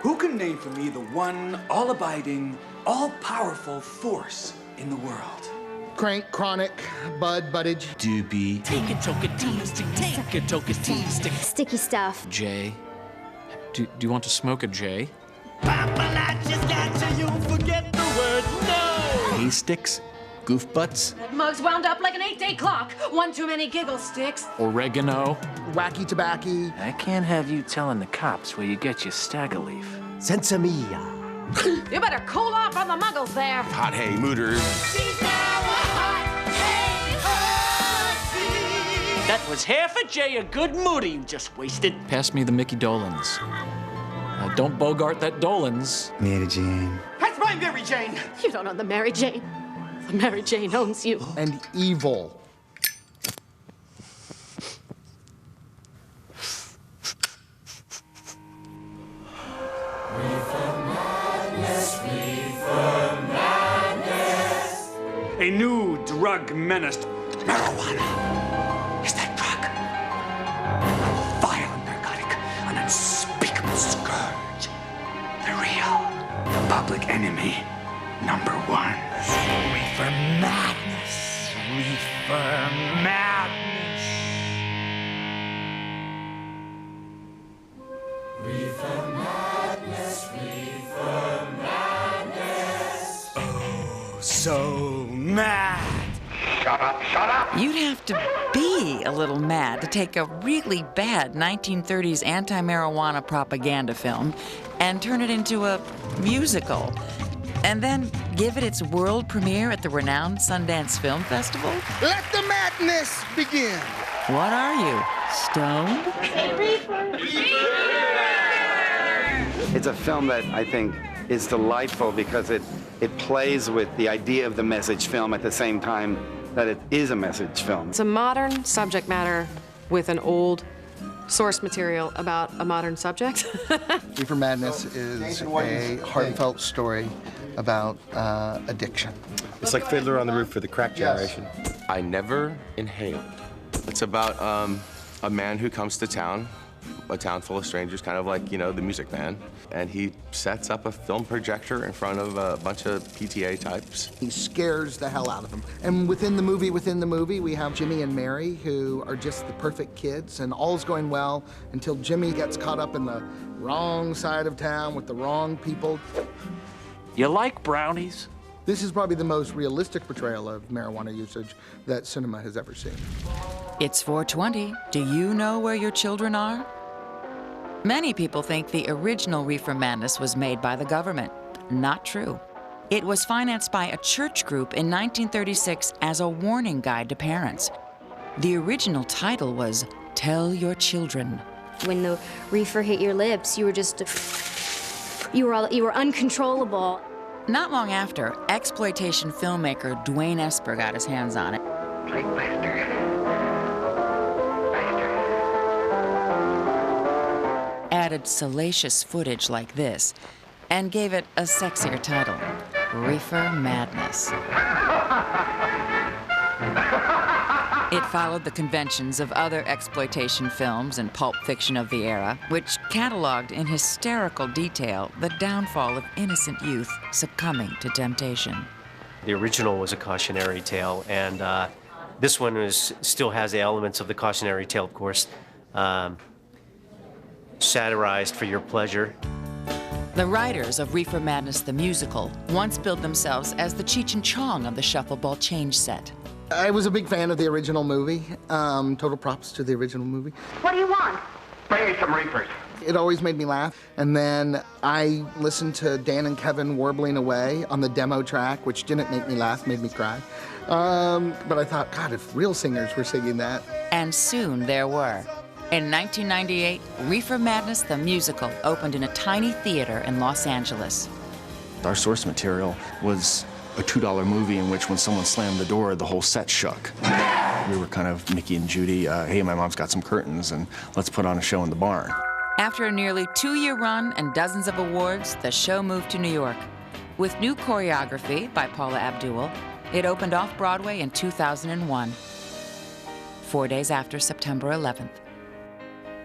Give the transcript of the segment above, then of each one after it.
Who can name for me the one all-abiding, all-powerful force in the world? Crank, chronic, bud, buddage. Doobie. Take a toke of tea stick, take a toke of tea stick. Sticky stuff. J. Do you want to smoke a J? Paparazzi's got you forget the word no. Hay sticks? Goof butts? That mug's wound up like an 8-day clock. One too many giggle sticks. Oregano. Wacky tobacco. I can't have you telling the cops where you get your stagger leaf. Sensimilla. You better cool off on the muggles there. Hot hay mooters. She's now a hot hay hussy. That was half a J of good moody you just wasted. Pass me the Mickey Dolans. Don't bogart that Dolans. Mary Jane. That's my Mary Jane. You don't own the Mary Jane. The Mary Jane owns you. And evil. A new drug menace. Marijuana is that drug. A violent narcotic, an unspeakable scourge. The real, public enemy, #1. Reefer Madness. Reefer Madness. Reefer Madness, Reefer Madness. Oh, so mad. Shut up, shut up! You'd have to be a little mad to take a really bad 1930s anti-marijuana propaganda film and turn it into a musical, and then give it its world premiere at the renowned Sundance Film Festival? Let the madness begin. What are you, stoned? It's a film that I think is delightful because it plays with the idea of the message film at the same time that it is a message film. It's a modern subject matter with an old source material about a modern subject. Reefer Madness is a heartfelt story about addiction. It's like Fiddler on the Roof for the crack generation. I Never Inhaled. It's about a man who comes to town, a town full of strangers, kind of like, you know, the Music Man, and he sets up a film projector in front of a bunch of PTA types. He scares the hell out of them. And within the movie, we have Jimmy and Mary, who are just the perfect kids, and all's going well until Jimmy gets caught up in the wrong side of town with the wrong people. You like brownies? This is probably the most realistic portrayal of marijuana usage that cinema has ever seen. It's 420. Do you know where your children are? Many people think the original Reefer Madness was made by the government. Not true. It was financed by a church group in 1936 as a warning guide to parents. The original title was Tell Your Children. When the reefer hit your lips, you were just, you were uncontrollable. Not long after, exploitation filmmaker Dwayne Esper got his hands on it. Blake Lester. Added salacious footage like this, and gave it a sexier title, Reefer Madness. It followed the conventions of other exploitation films and pulp fiction of the era, which cataloged in hysterical detail the downfall of innocent youth succumbing to temptation. The original was a cautionary tale, and this one still has the elements of the cautionary tale, of course, satirized for your pleasure. The writers of Reefer Madness the musical once billed themselves as the Cheech and Chong of the shuffleball change set. I was a big fan of the original movie. Total props to the original movie. What do you want? Bring me some reefers. It always made me laugh. And then I listened to Dan and Kevin warbling away on the demo track, which didn't make me laugh, made me cry. But I thought, God, if real singers were singing that. And soon there were. In 1998, Reefer Madness the musical opened in a tiny theater in Los Angeles. Our source material was a $2 movie in which when someone slammed the door, the whole set shook. We were kind of Mickey and Judy, hey, my mom's got some curtains, and let's put on a show in the barn. After a nearly 2-year run and dozens of awards, the show moved to New York. With new choreography by Paula Abdul, it opened Off-Broadway in 2001, 4 days after September 11th.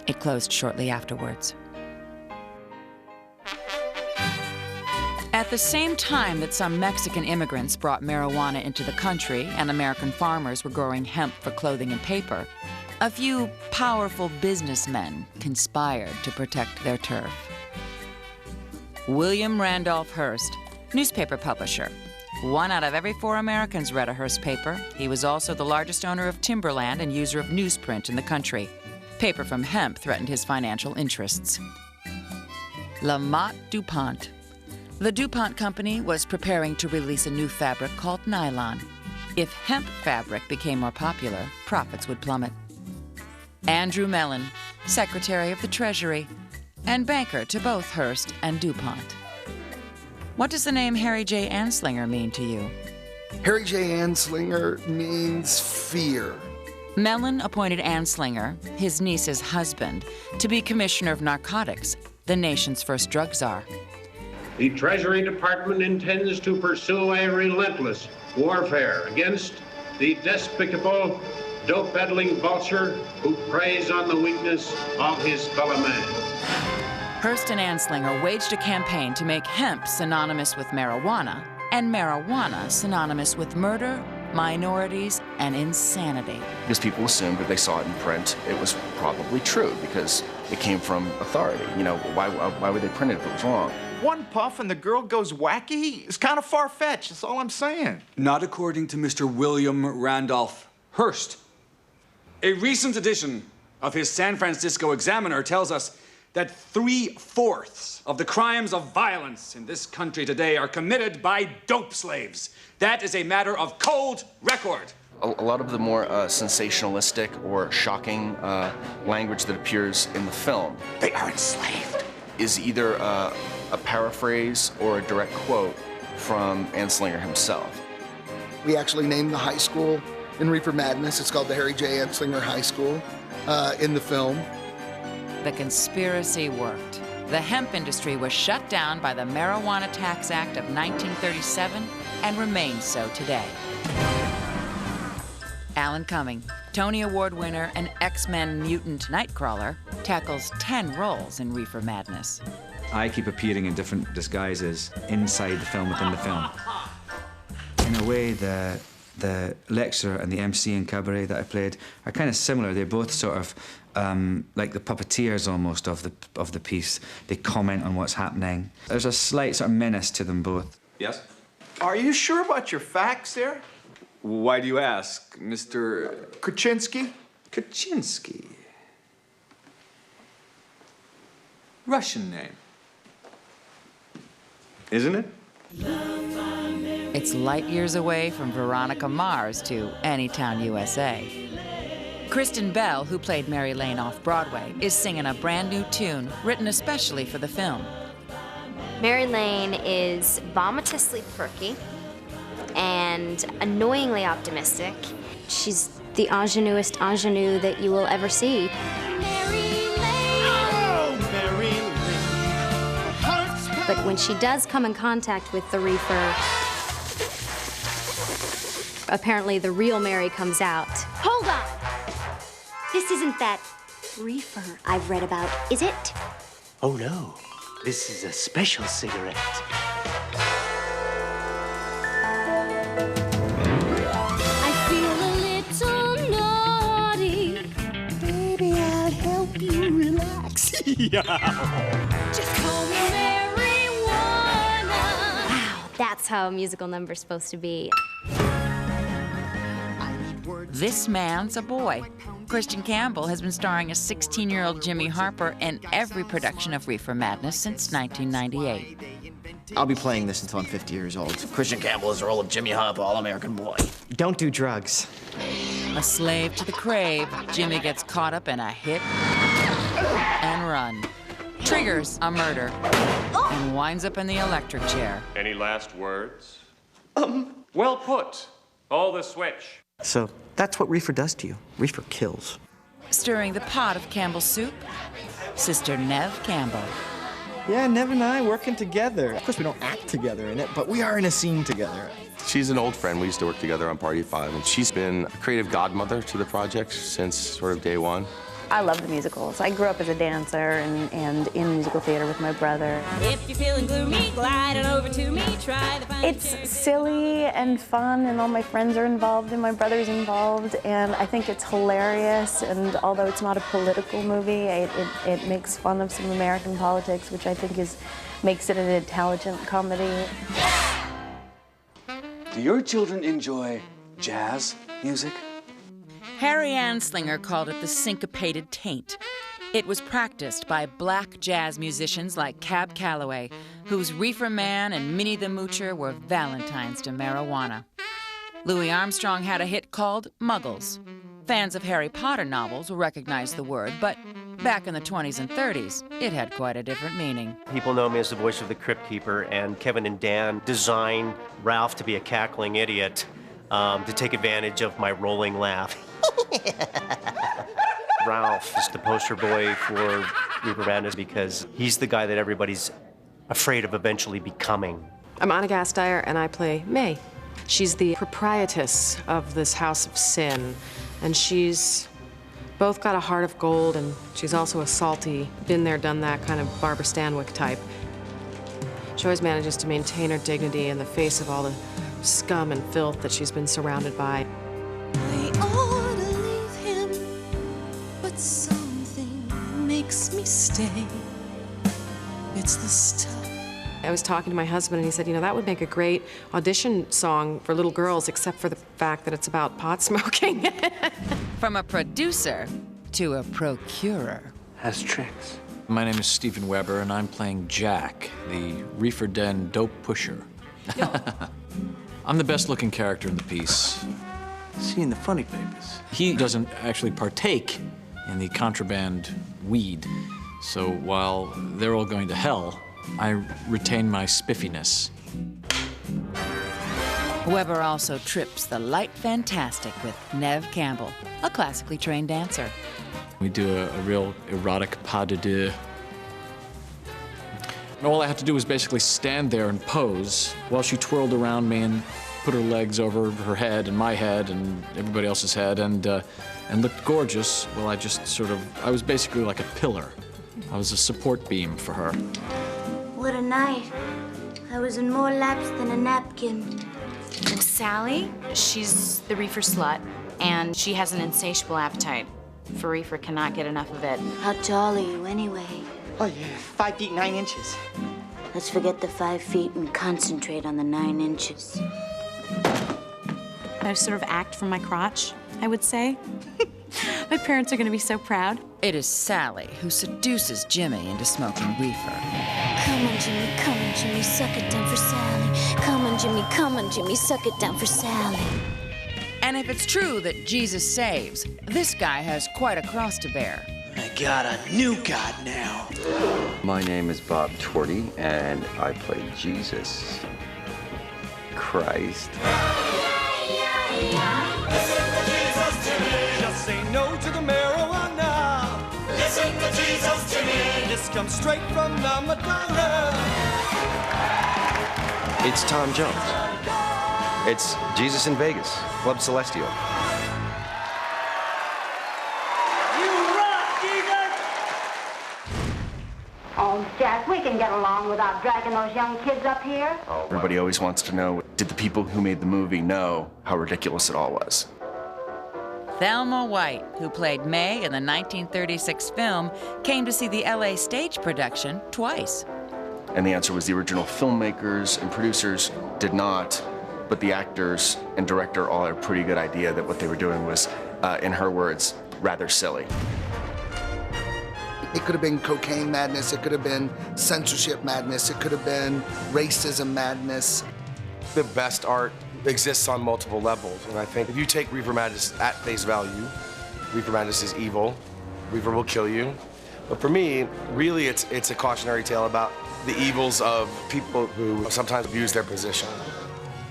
It closed shortly afterwards. At the same time that some Mexican immigrants brought marijuana into the country and American farmers were growing hemp for clothing and paper, a few powerful businessmen conspired to protect their turf. William Randolph Hearst, newspaper publisher. 1 out of every 4 Americans read a Hearst paper. He was also the largest owner of timberland and user of newsprint in the country. Paper from hemp threatened his financial interests. Lamont DuPont. The DuPont Company was preparing to release a new fabric called nylon. If hemp fabric became more popular, profits would plummet. Andrew Mellon, Secretary of the Treasury, and banker to both Hearst and DuPont. What does the name Harry J. Anslinger mean to you? Harry J. Anslinger means fear. Mellon appointed Anslinger, his niece's husband, to be Commissioner of Narcotics, the nation's first drug czar. The Treasury Department intends to pursue a relentless warfare against the despicable, dope-peddling vulture who preys on the weakness of his fellow man. Hearst and Anslinger waged a campaign to make hemp synonymous with marijuana and marijuana synonymous with murder, minorities, and insanity. Because people assumed if they saw it in print, it was probably true because it came from authority. You know, why would they print it if it was wrong? One puff and the girl goes wacky? It's kind of far-fetched, that's all I'm saying. Not according to Mr. William Randolph Hearst. A recent edition of his San Francisco Examiner tells us that 3/4 of the crimes of violence in this country today are committed by dope slaves. That is a matter of cold record. A lot of the more sensationalistic or shocking language that appears in the film, they are enslaved, is either a paraphrase or a direct quote from Anslinger himself. We actually named the high school in Reefer Madness. It's called the Harry J. Anslinger High School in the film. The conspiracy worked. The hemp industry was shut down by the Marijuana Tax Act of 1937 and remains so today. Alan Cumming, Tony Award winner and X-Men mutant Nightcrawler, tackles 10 roles in Reefer Madness. I keep appearing in different disguises inside the film, within the film. In a way, the lecturer and the MC in Cabaret that I played are kind of similar. They're both sort of like the puppeteers almost of the piece. They comment on what's happening. There's a slight sort of menace to them both. Yes? Are you sure about your facts there? Why do you ask, Mr. Kaczynski? Kaczynski. Russian name. Isn't it? It's light years away from Veronica Mars to Anytown, USA. Kristen Bell, who played Mary Lane Off-Broadway, is singing a brand new tune written especially for the film. Mary Lane is vomitously perky and annoyingly optimistic. She's the ingenuest ingenue that you will ever see. But when she does come in contact with the reefer, apparently the real Mary comes out. Hold on! This isn't that reefer I've read about, is it? Oh no, this is a special cigarette. I feel a little naughty. Baby, I'll help you relax. Just call me marijuana. Wow, that's how a musical number's supposed to be. This man's a boy. Christian Campbell has been starring as 16-year-old Jimmy Harper in every production of Reefer Madness since 1998. I'll be playing this until I'm 50 years old. Christian Campbell is the role of Jimmy Harper, all-American boy. Don't do drugs. A slave to the crave, Jimmy gets caught up in a hit and run. Triggers a murder and winds up in the electric chair. Any last words? Well put. All the switch. So that's what reefer does to you. Reefer kills. Stirring the pot of Campbell's soup, Sister Neve Campbell. Yeah, Neve and I working together. Of course, we don't act together in it, but we are in a scene together. She's an old friend. We used to work together on Party 5, and she's been a creative godmother to the project since sort of day one. I love the musicals. I grew up as a dancer and in musical theater with my brother. If you're feeling gloomy, glide on over to me, try to find It's silly and fun, and all my friends are involved and my brother's involved, and I think it's hilarious. And although it's not a political movie, it makes fun of some American politics, which I think makes it an intelligent comedy. Do your children enjoy jazz music? Harry Anslinger called it the syncopated taint. It was practiced by black jazz musicians like Cab Calloway, whose Reefer Man and Minnie the Moocher were valentines to marijuana. Louis Armstrong had a hit called Muggles. Fans of Harry Potter novels will recognize the word, but back in the 20s and 30s, it had quite a different meaning. People know me as the voice of the Crypt Keeper, and Kevin and Dan designed Ralph to be a cackling idiot to take advantage of my rolling laugh. Ralph is the poster boy for Reefer Madness because he's the guy that everybody's afraid of eventually becoming. I'm Anna Gasteyer, and I play May. She's the proprietress of this house of sin, and she's both got a heart of gold, and she's also a salty, been there, done that kind of Barbara Stanwyck type. She always manages to maintain her dignity in the face of all the scum and filth that she's been surrounded by. I ought to leave him, but something makes me stay. It's the stuff. I was talking to my husband, and he said, you know, that would make a great audition song for little girls, except for the fact that it's about pot smoking. From a producer to a procurer. Has tricks. My name is Stephen Weber, and I'm playing Jack, the Reefer Den dope pusher. I'm the best-looking character in the piece. Seen the funny papers. He doesn't actually partake in the contraband weed, so while they're all going to hell, I retain my spiffiness. Weber also trips the light fantastic with Neve Campbell, a classically trained dancer. We do a real erotic pas de deux. And all I had to do was basically stand there and pose while she twirled around me and put her legs over her head and my head and everybody else's head and looked gorgeous. Well, I was basically like a pillar. I was a support beam for her. What a night. I was in more laps than a napkin. Sally, she's the reefer slut, and she has an insatiable appetite for reefer, cannot get enough of it. How tall are you anyway? Oh, yeah, 5 feet 9 inches. Let's forget the 5 feet and concentrate on the 9 inches. I sort of act from my crotch, I would say. My parents are going to be so proud. It is Sally who seduces Jimmy into smoking reefer. Come on, Jimmy, suck it down for Sally. Come on, Jimmy, suck it down for Sally. And if it's true that Jesus saves, this guy has quite a cross to bear. I got a new God now. My name is Bob Torti, and I play Jesus Christ. Listen to Jesus, Jimmy. Just say no to the marijuana. Listen to Jesus, Jimmy. This comes straight from the Madonna. It's Tom Jones. It's Jesus in Vegas, Club Celestial. Oh, Jack, we can get along without dragging those young kids up here. Everybody always wants to know, did the people who made the movie know how ridiculous it all was? Thelma White, who played May in the 1936 film, came to see the LA stage production twice. And the answer was the original filmmakers and producers did not, but the actors and director all had a pretty good idea that what they were doing was, in her words, rather silly. It could have been cocaine madness, it could have been censorship madness, it could have been racism madness. The best art exists on multiple levels, and I think if you take Reefer Madness at face value, Reefer Madness is evil, Reefer will kill you. But for me, really it's a cautionary tale about the evils of people who sometimes abuse their position.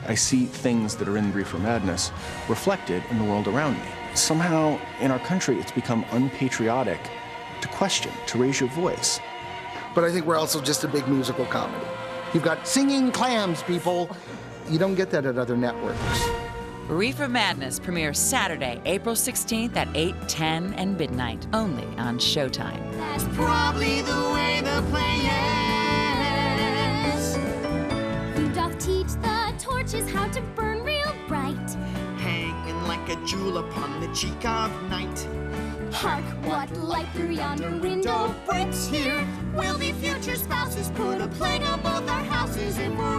I see things that are in Reefer Madness reflected in the world around me. Somehow, in our country, it's become unpatriotic to question, to raise your voice. But I think we're also just a big musical comedy. You've got singing clams, people. You don't get that at other networks. Reefer Madness premieres Saturday, April 16th at 8, 10, and midnight, only on Showtime. That's probably the way the play ends. Who doth teach the torches how to burn real bright? Hanging like a jewel upon the cheek of night. Hark, what light through yonder window breaks here? Will the future spouses put a plague on both our houses if we're